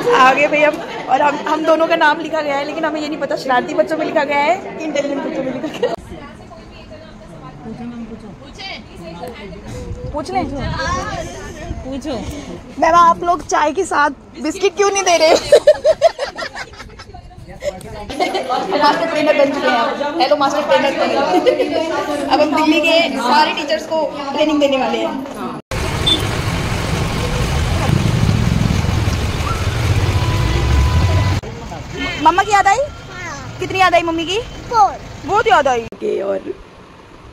आगे भाई हम दोनों का नाम लिखा गया है, लेकिन हमें ये नहीं पता शरारती बच्चों में लिखा गया है कि इंटेलिजेंट बच्चों में लिखा गया है। पूछ लें? पूछो मैम, आप लोग चाय के साथ बिस्किट क्यों नहीं दे रहे? मास्टर ट्रेनर बन चुके हैं। Hello master trainer. अब हम दिल्ली के सारे टीचर्स को ट्रेनिंग देने वाले हैं। मम्मा की याद आई? कितनी याद आई मम्मी की? बहुत याद आई। और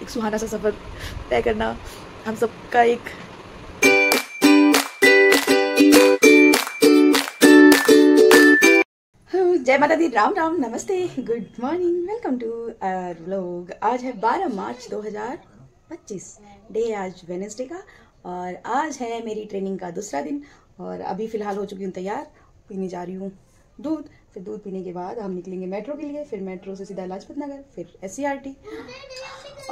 एक सुहाना सा सफर तय करना हम सबका एक जय माता दी, राम राम, नमस्ते, good morning, welcome to our vlog. आज है 12 मार्च 2025, डे आज वेडनेसडे का, और आज है मेरी ट्रेनिंग का दूसरा दिन। और अभी फ़िलहाल हो चुकी हूँ तैयार, पीने जा रही हूँ दूध। फिर दूध पीने के बाद हम निकलेंगे मेट्रो के लिए, फिर मेट्रो से सीधा लाजपत नगर, फिर SCRT।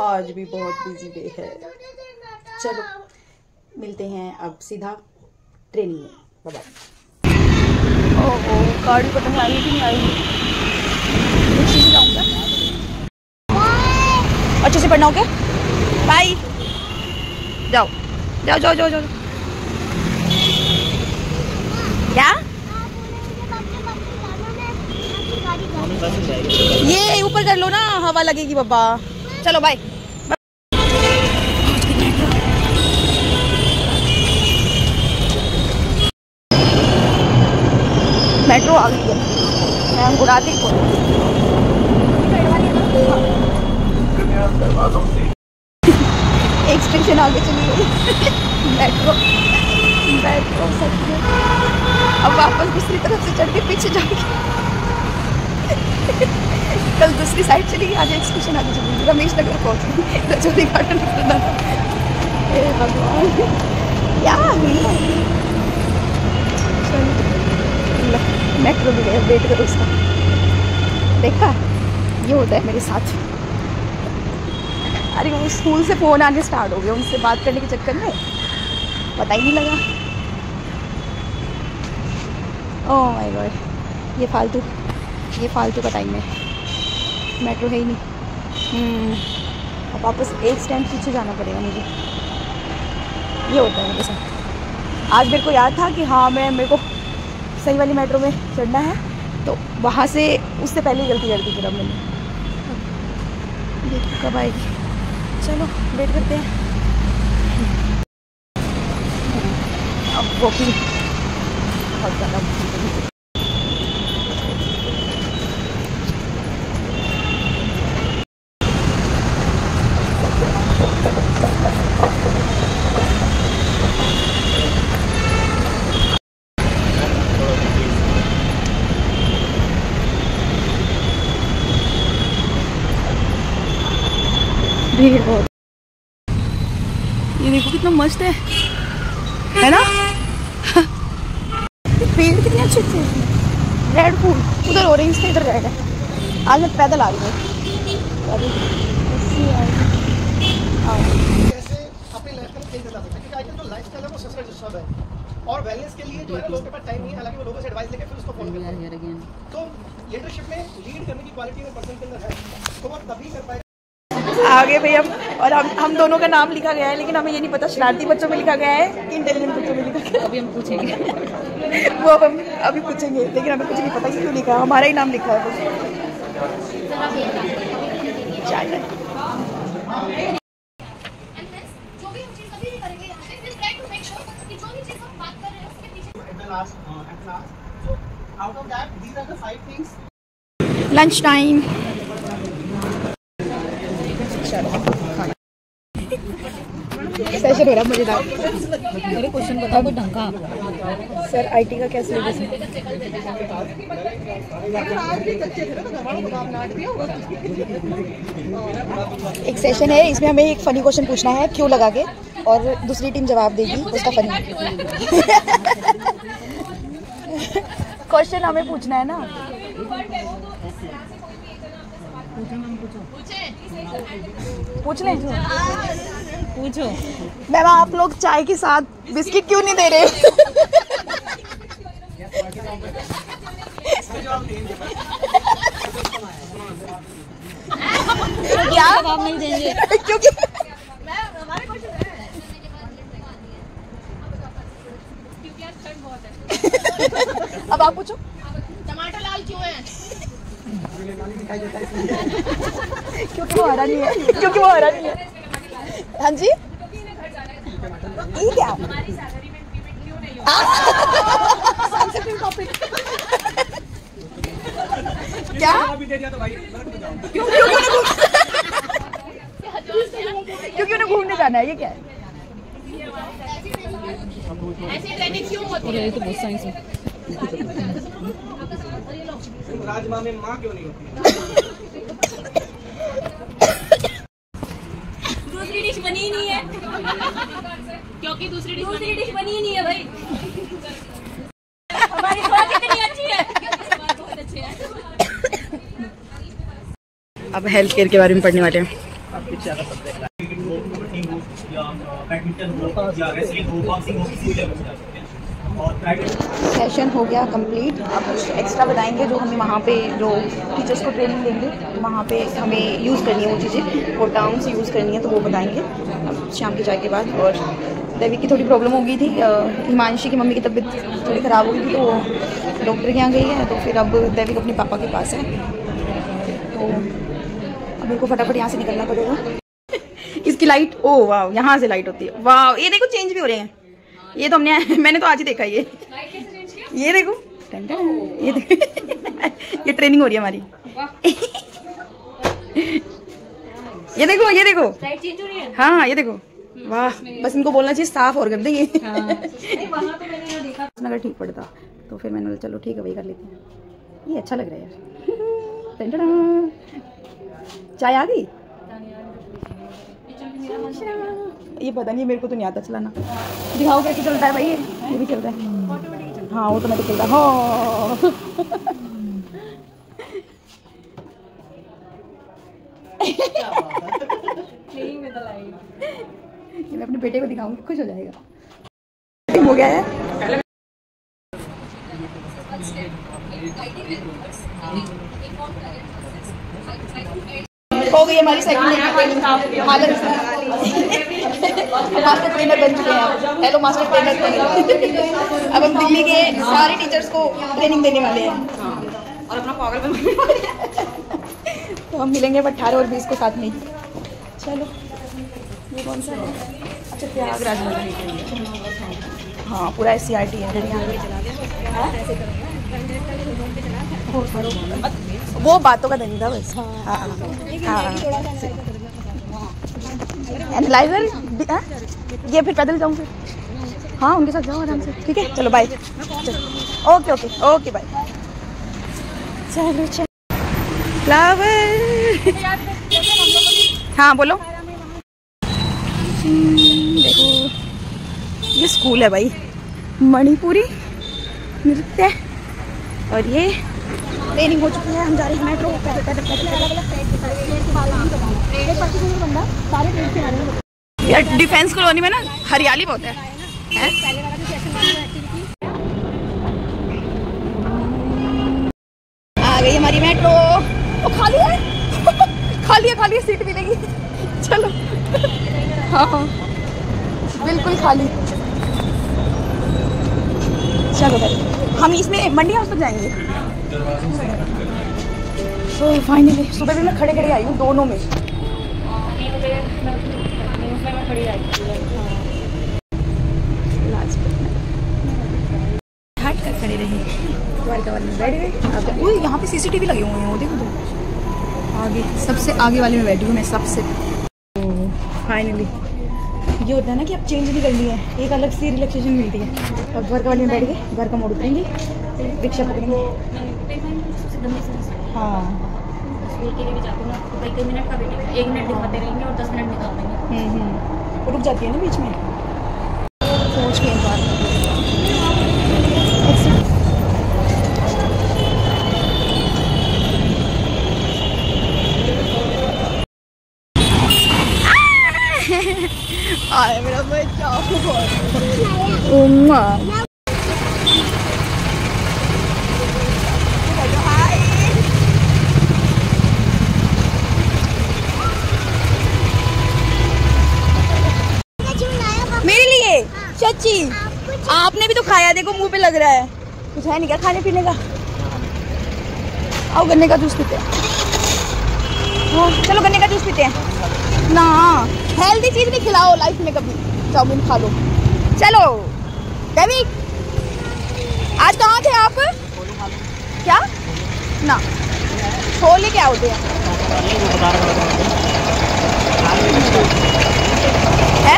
आज भी बहुत बिजी डे है। चलो मिलते हैं अब सीधा ट्रेनिंग में। Bye bye. ओहो, गाड़ी पता नहीं आई कि नहीं आई। अच्छे से जाऊँगा, अच्छे से पढ़ना हो क्या? बाय। जाओ जाओ जाओ जाओ जाओ। क्या ये ऊपर कर लो ना, हवा लगेगी बाबा। चलो बाय। मेट्रो आ गई है, मैं गुड़ाती को एक स्टेशन आगे चली गई। मेट्रो मेट्रो अब वापस दूसरी तरफ से चढ़ के पीछे जाएगी। कल दूसरी साइड चली गई, आज एक स्टेशन आगे चली गई। रमेश नगर पहुँच गई, रजौरी घाटन निकलना था। हे भगवान, क्या मेट्रो भी गए, वेट करो उसका। देखा, ये होता है मेरे साथ। अरे वो स्कूल से फ़ोन आने स्टार्ट हो गया, उनसे बात करने के चक्कर में पता ही नहीं लगा। ओह माय गॉड, ये फालतू का टाइम है। मेट्रो है ही नहीं। अब वापस एक स्टैंड पीछे जाना पड़ेगा मुझे। ये होता है मेरे साथ। आज मेरे को याद था कि हाँ मेरे को सही वाली मेट्रो में चढ़ना है, तो वहाँ से उससे पहले ही गलती कर दी। फिर अब मैंने देखो कब आएगी। चलो वेट करते हैं। अब वॉकिंग बहुत ज़्यादा भीड़ बहुत। ये देखो कितना मस्त है ना? पेड़ कितने अच्छे अच्छे हैं। रेड फूल उधर ऑरेंज थे, इधर रेड है। आज मैं पैदल आ रही हूँ। और वेलनेस के लिए जो है लोगों के पास टाइम नहीं है, हालांकि वो लोगों से एडवाइस लेके फिर उसको फॉलो करते हैं। तो लीडरशिप में लीड करने की क्वालिटी अगर पर्सन के अंदर है तो वो तभी कर पाएगा। आगे भाई हम दोनों का नाम लिखा गया है, लेकिन हमें ये नहीं पता शरारती बच्चों में लिखा गया है कि इंटेलिजेंट बच्चों में लिखा गया है। अभी हम पूछेंगे। वो अब हम अभी पूछेंगे, लेकिन हमें कुछ नहीं पता कि क्यों लिखा है। हमारा ही नाम लिखा है बस। Lunch time. सेशन हो रहा है मजेदार। मेरे क्वेश्चन बताओ कोई ढंग का। सर IT का क्या सिलेबस है? एक सेशन है, इसमें हमें एक फनी क्वेश्चन पूछना है क्यों लगा के, और दूसरी टीम जवाब देगी उसका फनी। क्वेश्चन हमें पूछना है ना। पूछ लें? पूछो मैम, आप लोग चाय के साथ बिस्किट क्यों नहीं दे रहे? क्या जवाब नहीं देंगे क्योंकि अब आप पूछो टमाटर लाल क्यों है? क्योंकि वो हरा नहीं है, क्योंकि वो हरा नहीं है। हाँ जी, ये क्या क्या क्योंकि उन्हें घूमने जाना है, ये क्या है? ऐसी ट्रेनिंग क्यों होती है? तो बहुत साइंस में राजमा में माँ क्यों नहीं होती? दूसरी डिश बनी ही नहीं है क्योंकि दूसरी डिश बनी ही नहीं है भाई। हमारी स्वाद कितनी अच्छी है, बहुत अच्छी है। अब हेल्थ केयर के बारे में पढ़ने वाले हैं। सेशन हो गया कंप्लीट। अब कुछ एक्स्ट्रा बताएंगे जो हमें वहाँ पे जो टीचर्स को ट्रेनिंग देंगे, वहाँ पे हमें यूज़ करनी है वो चीज़ें, वो टर्म्स यूज़ करनी है, तो वो बताएंगे अब शाम की चाय के बाद। और देवी की थोड़ी प्रॉब्लम हो गई थी, हिमांशी की मम्मी की तबीयत थोड़ी ख़राब हो गई थी, तो वो डॉक्टर के यहाँ गई है। तो फिर अब देवी को अपने पापा के पास है, तो अब मेरे को फटाफट यहाँ से निकलना पड़ेगा। इसकी लाइट, ओ वाह, यहाँ से लाइट होती है, वाह। ये देखो चेंज भी हो रहे हैं, ये तो मैंने तो आज ही देखा। ये देखो ये ये ट्रेनिंग हो रही है हमारी। ये देखो ये देखो, हाँ ये देखो, वाह। बस इनको बोलना चाहिए साफ और कर दे ये। अगर ठीक पड़ता तो फिर मैंने बोला चलो ठीक है वही कर लेते हैं। ये अच्छा लग रहा है यार। चाय आ गई? ये पता नहीं, मेरे को तो नहीं आता चलाना। दिखाओ कैसे चलता है भाई। ये भी चल रहा है, हाँ वो तो मैं तो चलता। हाँ ये मैं अपने बेटे को दिखाऊंगी, खुश हो जाएगा। हो गया है। हो गई हमारी सेकंड मास्टर ट्रेनर बन चुके हैं। Hello master trainer. अब हम दिल्ली के सारे टीचर्स को ट्रेनिंग देने वाले हैं और अपना पागल बनने वाले हैं। तो हम मिलेंगे 18 और 20 को साथ में। चलो ये कौन सा है? अच्छा प्रयागराज में, हाँ पूरा SCRT है। वो बातों का धनी था बस। एनालाइजर ये फिर पैदल जाऊँ फिर? हाँ उनके साथ जाओ आराम से, ठीक है चलो bye. Okay okay okay bye. चलो चलो फ्लावर। हाँ बोलो। देखो ये स्कूल है भाई, मणिपुरी नृत्य। और ये ट्रेनिंग हो चुकी है, हम जा रहे हैं मेट्रो। यार डिफेंस कॉलोनी में ना हरियाली बहुत है? आ गई हमारी मेट्रो। ओ खाली है खाली है, सीट मिलेगी। चलो हाँ बिल्कुल खाली। चलो भाई हम इसमें मंडी हाउस तक जाएंगे। तो फाइनली सुबह भी मैं खड़े खड़े आई हूँ दोनों में। हट कर खड़े रहे, द्वारका वाले में बैठ गए। ओए यहाँ पे CCTV लगे हुए हैं, वो देखो तो आगे सबसे आगे वाले में बैठी हूँ मैं सबसे। फाइनली ये होता है ना कि अब चेंज नहीं करनी है, एक अलग सी रिलैक्सेशन मिलती है। अब द्वारका वाले में बैठ गए, घर का मोड़ उतरेंगे, रिक्शा पकड़ेंगे। हाँ कई मिनट का वेटिंग, 1 मिनट दिखाते रहेंगे और 10 मिनट निकाल देंगे। वो रुक जाती है ना बीच में। सोच के बात आए मेरा बच्चा। लग रहा है, कुछ है नहीं क्या खाने पीने का? आओ गन्ने का जूस पीते हैं। हाँ चलो गन्ने का जूस पीते हैं ना। हेल्दी चीज भी खिलाओ लाइफ में, कभी चाउमीन खा लो। चलो देविक, आज कहाँ थे आप? क्या ना छोले क्या होते हैं? है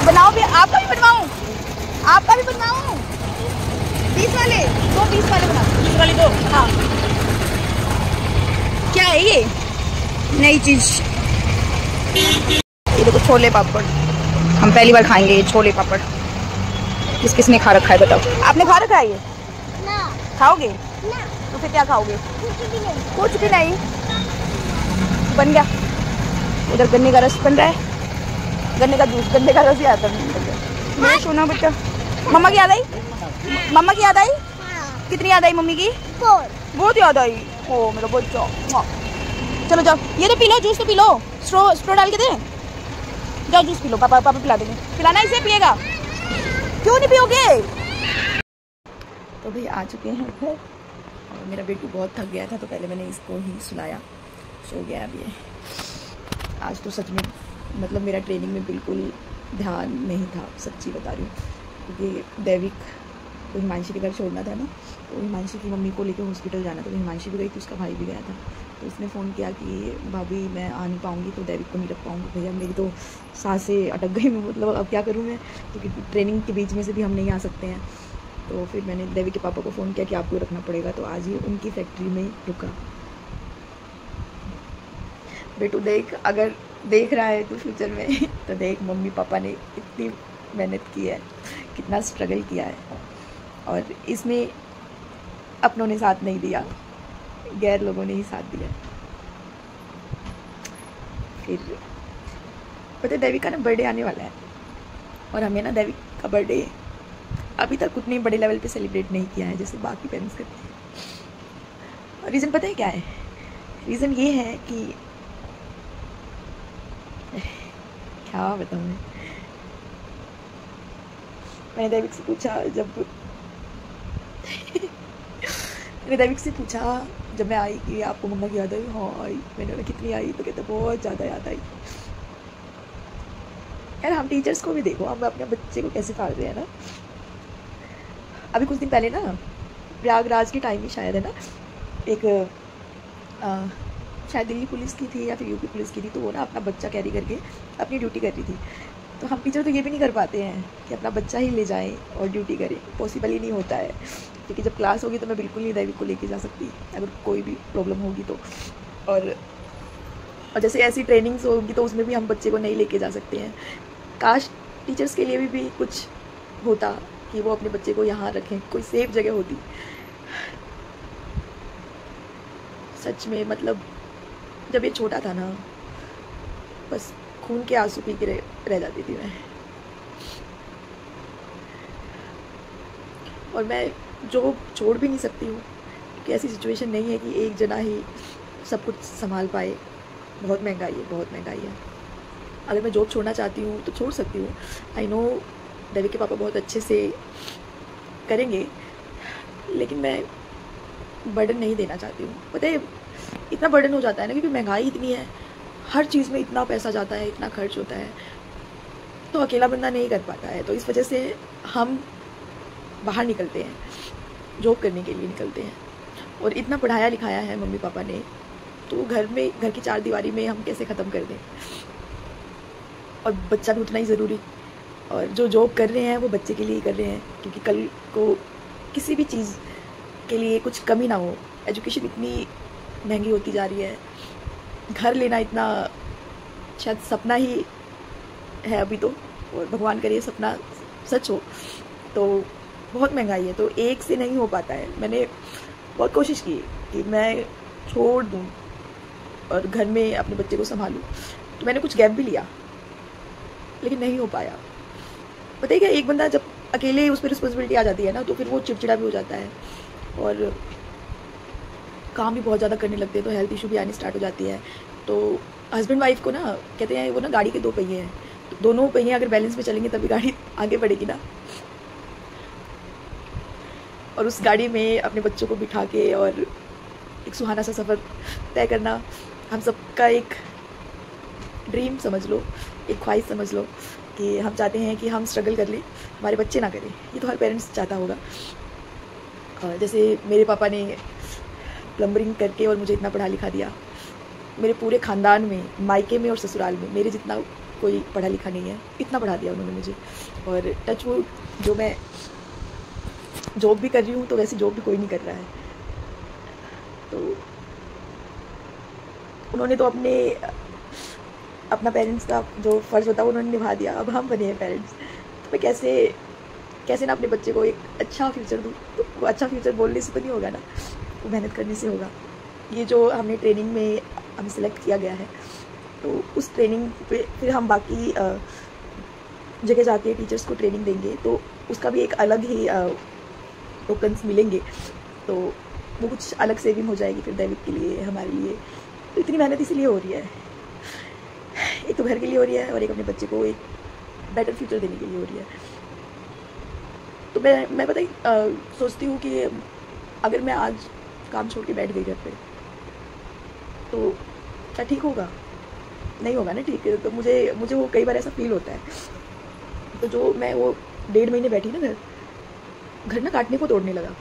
बनाओ भी, आपका भी बनवाऊं? आपका भी बनवाऊं? 20 वाले, 20 वाले बनाओ। 20 वाले 2। हाँ क्या है ये नई चीज? ये देखो छोले पापड़, हम पहली बार खाएंगे ये छोले पापड़। किस किसने खा रखा है बताओ? आपने खा रखा है ये? ना। खाओगे ना? तो फिर क्या खाओगे? कुछ भी नहीं। बन गया। उधर गन्ने का रस बन रहा है, गन्ने का जूस, गन्ने का रस ही आता है। मैं सुना बच्चा। मम्मा की याद आई? मम्मा की याद आई? कितनी याद आई मम्मी की? बहुत याद आई। ओ मेरा बच्चा। चलो जाओ, ये तो पी लो, जूस तो पी लो। स्ट्रॉ डाल के दे, जाओ जूस पी लो। पापा पिला देंगे। पिलाना इसे, पिएगा? क्यों नहीं पियोगे? तो भाई आ चुके हैं घर और मेरा बेटू बहुत थक गया था तो पहले मैंने इसको ही सुलाया, सो गया अब ये। आज तो सच में मतलब मेरा ट्रेनिंग में बिल्कुल ध्यान नहीं था, सच्ची बता रही हूँ, क्योंकि दैविक को हिमांशी के घर छोड़ना था ना, तो हिमांशी की मम्मी को लेकर हॉस्पिटल जाना था। तो हिमांशी भी गई थी, उसका भाई भी गया था। तो उसने फ़ोन किया कि भाभी मैं आ नहीं पाऊँगी, तो दैविक को नहीं रख पाऊँगी। भैया मेरी तो सांसें अटक गई, मतलब अब क्या करूँ मैं, क्योंकि ट्रेनिंग के बीच में से भी हम नहीं आ सकते हैं। तो फिर मैंने दैविक के पापा को फ़ोन किया कि आपको रखना पड़ेगा। तो आज ही उनकी फैक्ट्री में रुका। बेटू देख, अगर देख रहा है तो फ्यूचर में तो देख मम्मी पापा ने इतनी मेहनत की है, कितना स्ट्रगल किया है, और इसमें अपनों ने साथ नहीं दिया, गैर लोगों ने ही साथ दिया। फिर पता है दैविक का ना बर्थडे आने वाला है, और हमें ना दैविक का बर्थडे अभी तक उतने बड़े लेवल पे सेलिब्रेट नहीं किया है जैसे बाकी पेरेंट्स करते हैं। और रीज़न पता है क्या है? रीज़न ये है कि क्या बताऊँ मैंने दैविक से पूछा जब मैं आई कि आपको मम्मा की याद आई? हाँ आई। मैंने बोला कितनी आई? तो कहते बहुत ज़्यादा याद आई। यार हम टीचर्स को भी देखो, हम अपने बच्चे को कैसे पाल रहे हैं ना। अभी कुछ दिन पहले ना प्रयागराज की टाइम ही शायद है ना, एक शायद दिल्ली पुलिस की थी या फिर यूपी पुलिस की थी, तो वो ना अपना बच्चा कैरी करके अपनी ड्यूटी कर रही थी। तो हम टीचर तो ये भी नहीं कर पाते हैं कि अपना बच्चा ही ले जाएं और ड्यूटी करें, पॉसिबल ही नहीं होता है, क्योंकि जब क्लास होगी तो मैं बिल्कुल नहीं दैविक को लेके जा सकती अगर कोई भी प्रॉब्लम होगी तो। और जैसे ऐसी ट्रेनिंग्स होगी तो उसमें भी हम बच्चे को नहीं लेके जा सकते हैं। काश टीचर्स के लिए भी कुछ होता कि वो अपने बच्चे को यहाँ रखें, कोई सेफ जगह होती। सच में मतलब जब ये छोटा था ना, बस खून के आंसू पी के रह जाती थी मैं। और मैं जॉब छोड़ भी नहीं सकती हूँ, कि ऐसी सिचुएशन नहीं है कि एक जना ही सब कुछ संभाल पाए। बहुत महंगाई है, बहुत महंगाई है। अगर मैं जॉब छोड़ना चाहती हूँ तो छोड़ सकती हूँ। आई नो दैविक के पापा बहुत अच्छे से करेंगे, लेकिन मैं बर्डन नहीं देना चाहती हूँ। पता है इतना बर्डन हो जाता है ना, क्योंकि महंगाई इतनी है, हर चीज़ में इतना पैसा जाता है, इतना खर्च होता है, तो अकेला बंदा नहीं कर पाता है। तो इस वजह से हम बाहर निकलते हैं, जॉब करने के लिए निकलते हैं। और इतना पढ़ाया लिखाया है मम्मी पापा ने, तो घर की चार दीवारी में हम कैसे ख़त्म कर दें। और बच्चा भी उतना ही ज़रूरी, और जो जॉब कर रहे हैं वो बच्चे के लिए ही कर रहे हैं, क्योंकि कल को किसी भी चीज़ के लिए कुछ कमी ना हो। एजुकेशन इतनी महंगी होती जा रही है, घर लेना इतना शायद सपना ही है अभी तो, और भगवान करे सपना सच हो। तो बहुत महंगाई है, तो एक से नहीं हो पाता है। मैंने बहुत कोशिश की कि मैं छोड़ दूँ और घर में अपने बच्चे को संभालूँ, तो मैंने कुछ गैप भी लिया, लेकिन नहीं हो पाया। पता है क्या, एक बंदा जब अकेले उस पर रिस्पॉन्सिबिलिटी आ जाती है ना, तो फिर वो चिड़चिड़ा भी हो जाता है, और काम भी बहुत ज़्यादा करने लगते हैं, तो हेल्थ इशू भी आनी स्टार्ट हो जाती है। तो हस्बैंड वाइफ को ना कहते हैं वो ना गाड़ी के दो पहिए हैं, तो दोनों पहिए अगर बैलेंस में चलेंगे तभी गाड़ी आगे बढ़ेगी ना। और उस गाड़ी में अपने बच्चों को बिठा के और एक सुहाना सा सफ़र तय करना हम सबका एक ड्रीम समझ लो, एक ख्वाहिश समझ लो कि हम चाहते हैं कि हम स्ट्रगल कर लें, हमारे बच्चे ना करें। ये तो हर पेरेंट्स चाहता होगा। जैसे मेरे पापा ने प्लम्बरिंग करके और मुझे इतना पढ़ा लिखा दिया। मेरे पूरे ख़ानदान में, मायके में और ससुराल में मेरे जितना कोई पढ़ा लिखा नहीं है, इतना पढ़ा दिया उन्होंने मुझे। और टच वुड, जो मैं जॉब भी कर रही हूँ तो वैसे जॉब भी कोई नहीं कर रहा है। तो उन्होंने तो अपना पेरेंट्स का जो फ़र्ज़ होता है उन्होंने निभा दिया। अब हम बने हैं पेरेंट्स, तो मैं कैसे ना अपने बच्चे को एक अच्छा फ्यूचर दूँ। तो वो अच्छा फ्यूचर बोलने से तो नहीं होगा ना, वो मेहनत करने से होगा। ये जो हमने ट्रेनिंग में हमें सेलेक्ट किया गया है, तो उस ट्रेनिंग पे फिर हम बाकी जगह जाके टीचर्स को ट्रेनिंग देंगे, तो उसका भी एक अलग ही टोकन्स मिलेंगे। तो वो कुछ अलग सेविंग हो जाएगी फिर दैविक के लिए, हमारे लिए। तो इतनी मेहनत इसीलिए हो रही है, एक तो घर के लिए हो रही है और एक अपने बच्चे को एक बेटर फ्यूचर देने के लिए हो रही है। तो मैं पता ही सोचती हूँ कि अगर मैं आज काम छोड़ के बैठ गई घर पे, तो क्या ठीक होगा? नहीं होगा ना ठीक है। तो मुझे वो कई बार ऐसा फील होता है। तो जो मैं वो 1.5 महीने बैठी ना घर ना काटने को तोड़ने लगा।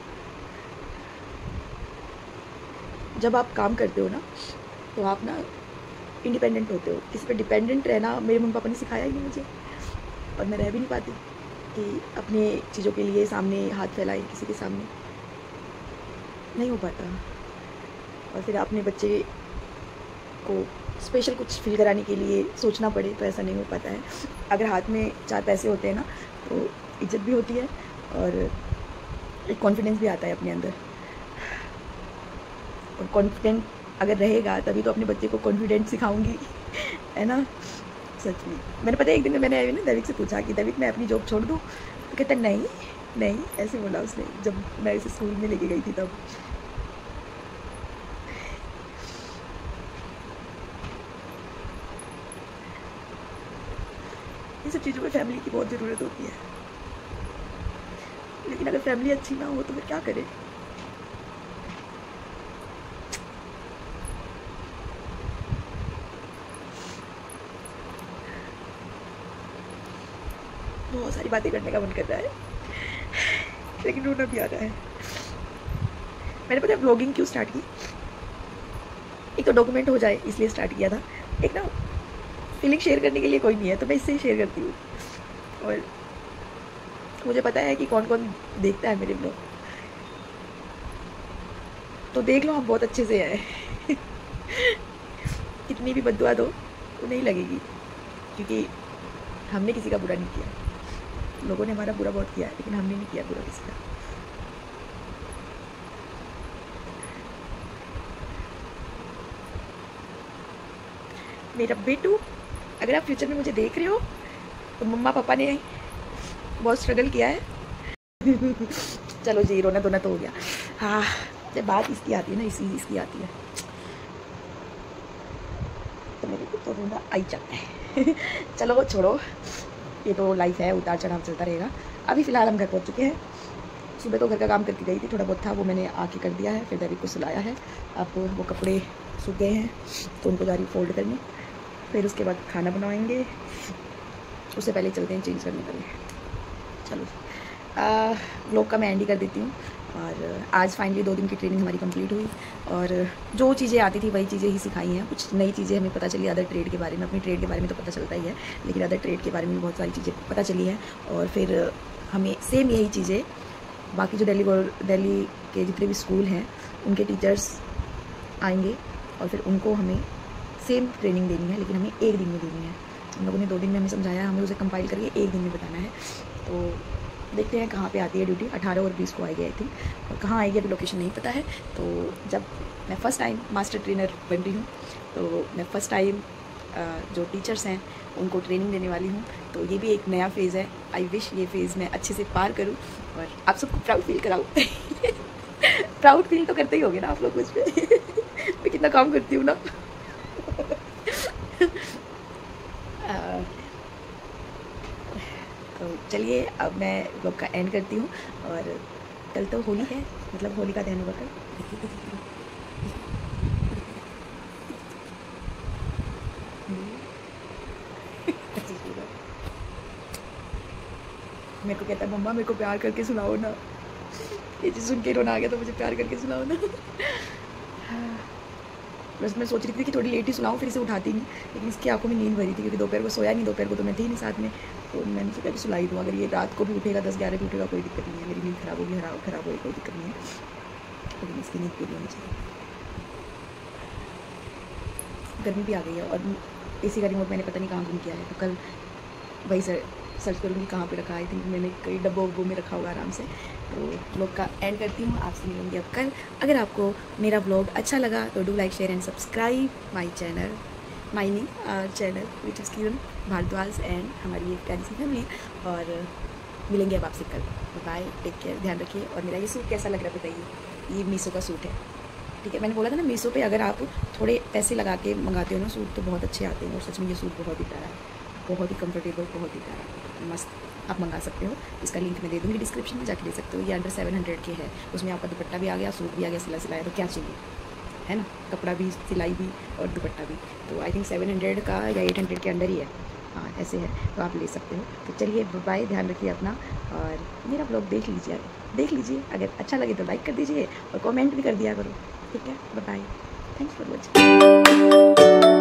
जब आप काम करते हो ना, तो आप ना इंडिपेंडेंट होते हो। किसी पे डिपेंडेंट रहना मेरे मम्मी पापा ने सिखाया ही नहीं मुझे, और मैं रह भी नहीं पाती कि अपने चीज़ों के लिए सामने हाथ फैलाए किसी के सामने, नहीं हो पाता। और फिर अपने बच्चे को स्पेशल कुछ फील कराने के लिए सोचना पड़े, तो ऐसा नहीं हो पाता है। अगर हाथ में 4 पैसे होते हैं ना, तो इज्जत भी होती है और एक कॉन्फिडेंस भी आता है अपने अंदर। और कॉन्फिडेंट अगर रहेगा तभी तो अपने बच्चे को कॉन्फिडेंट सिखाऊंगी, है ना। सच में मैंने पता है, एक दिन मैंने ना दैविक से पूछा कि दैविक मैं अपनी जॉब छोड़ दूँ, तो कहता नहीं, ऐसे बोला उसने जब मैं इसे स्कूल में लेके गई थी तब। ये सब चीज़ों में फैमिली की बहुत ज़रूरत होती है, लेकिन अगर फैमिली अच्छी ना हो तो फिर क्या करें। बहुत सारी बातें करने का मन कर रहा है, लेकिन रोना भी आ रहा है। मैंने पता है ब्लॉगिंग क्यों स्टार्ट की? एक तो डॉक्यूमेंट हो जाए इसलिए स्टार्ट किया था। एक ना फीलिंग शेयर करने के लिए कोई नहीं है, तो मैं इससे ही शेयर करती हूँ। और मुझे पता है कि कौन कौन देखता है मेरे ब्लॉग, तो देख लो हम बहुत अच्छे से हैं। कितनी भी बद्दुआ दो तो नहीं लगेगी, क्योंकि हमने किसी का बुरा नहीं किया। लोगों ने हमारा बुरा बहुत किया, लेकिन हमने नहीं किया बुरा किसी का। मेरा बेटू, अगर आप फ्यूचर में मुझे देख रहे हो, तो मम्मा पापा ने बहुत स्ट्रगल किया है। चलो जी, रोना धोना तो हो गया। हाँ, जब बात इसकी आती है ना, इसकी आती है, तो मेरे को तो रोना आ ही जाता है। चलो छोड़ो, ये तो लाइफ है, उतार चढ़ाव चलता रहेगा। अभी फ़िलहाल हम घर पहुँच चुके हैं। सुबह तो घर का काम करके गई थी, थोड़ा बहुत था वो मैंने आके कर दिया है। फिर दैविक को सुलाया है। अब वो कपड़े सूख गए हैं तो उनको जा रही फोल्ड करने। फिर उसके बाद खाना बनाएंगे, उससे पहले चलते हैं चेंज करने पहले। चलो व्लॉग का मैं एंड ही कर देती हूँ। और आज फाइनली 2 दिन की ट्रेनिंग हमारी कंप्लीट हुई, और जो चीज़ें आती थी वही चीज़ें ही सिखाई हैं। कुछ नई चीज़ें हमें पता चली अदर ट्रेड के बारे में। अपनी ट्रेड के बारे में तो पता चलता ही है, लेकिन अदर ट्रेड के बारे में भी बहुत सारी चीज़ें पता चली है। और फिर हमें सेम यही चीज़ें बाकी जो दिल्ली के जितने भी स्कूल हैं उनके टीचर्स आएंगे, और फिर उनको हमें सेम ट्रेनिंग देनी है, लेकिन हमें 1 दिन में देनी है। हम लोगों ने 2 दिन में हमें समझाया, हमें उसे कंपाइल करके 1 दिन में बताना है। तो देखते हैं कहाँ पे आती है ड्यूटी। 18 और 20 को आएगी आई थिंक, और कहाँ आएगी अभी लोकेशन नहीं पता है। तो जब मैं फ़र्स्ट टाइम मास्टर ट्रेनर बन रही हूँ, तो मैं फ़र्स्ट टाइम जो टीचर्स हैं उनको ट्रेनिंग देने वाली हूँ। तो ये भी एक नया फेज़ है। आई विश ये फेज़ मैं अच्छे से पार करूँ और आप सबको प्राउड फील कराऊँ। प्राउड फील तो करते ही होगे ना आप लोग मुझ पर। मैं कितना काम करती हूँ ना। तो चलिए अब मैं ब्लॉग का एंड करती हूँ, और कल तो होली है, मतलब होली का दहन होगा कल। मेरे को कहता है मम्मा मेरे को प्यार करके सुनाओ ना। ये चीज़ सुन के रोना आ गया, तो मुझे प्यार करके सुनाओ ना। बस मैं सोच रही थी कि थोड़ी लेट ही सुनाऊँ, फिर इसे उठाती नहीं, लेकिन इसकी आंखों में नींद भरी थी क्योंकि दोपहर को सोया नहीं, दोपहर को तो मैं थी नहीं साथ में, तो मैंने सोचा कि सुलाई दूँ। अगर ये रात को भी उठेगा 10-11 भी उठेगा कोई दिक्कत नहीं है, मेरी नींद खराब होगी, खराब होगी, कोई दिक्कत नहीं है, लेकिन इसकी नींद पूरी होनी चाहिए। गर्मी भी आ गई है और AC का रिमोट मैंने पता नहीं कहाँ गुम किया है, तो कल वही सर्च करूँगी कहाँ पे रखा। आई थिंक मैंने कई डब्बों वब्बों में रखा होगा आराम से। तो व्लॉग का एंड करती हूँ, आपसे मिलूँगी अब कल। अगर आपको मेरा व्लॉग अच्छा लगा तो do like share and subscribe my channel, channel which is Kiran Bhardwaj and हमारी एक प्यारी सी फैमिली। और मिलेंगे अब आपसे कल। बाय, टेक केयर, ध्यान रखिए। और मेरा ये सूट कैसा लग रहा है बताइए, ये मीशो का सूट है, ठीक है। मैंने बोला था ना मीशो पे अगर आप थोड़े पैसे लगा के मंगाते हो ना सूट तो बहुत अच्छे आते हैं, और सच में ये सूट बहुत ही प्यारा है, बहुत ही कंफर्टेबल, बहुत ही प्यारा, मस्त। आप मंगा सकते हो, इसका लिंक मैं दे दूँगी डिस्क्रिप्शन में, जाके ले सकते हो। ये अंडर 700 के है, उसमें आपका दुपट्टा भी आ गया, सूट भी आ गया, सिलाया, तो क्या चाहिए, है ना। कपड़ा भी, सिलाई भी और दुपट्टा भी। तो आई थिंक 700 का या 800 के अंडर ही है, हाँ ऐसे है, तो आप ले सकते हो। तो चलिए बाय, ध्यान रखिए अपना, और मेरा ब्लॉग देख लीजिए। अगर अच्छा लगे तो लाइक कर दीजिए और कमेंट भी कर दिया करो, ठीक है। Bye, thanks for watching.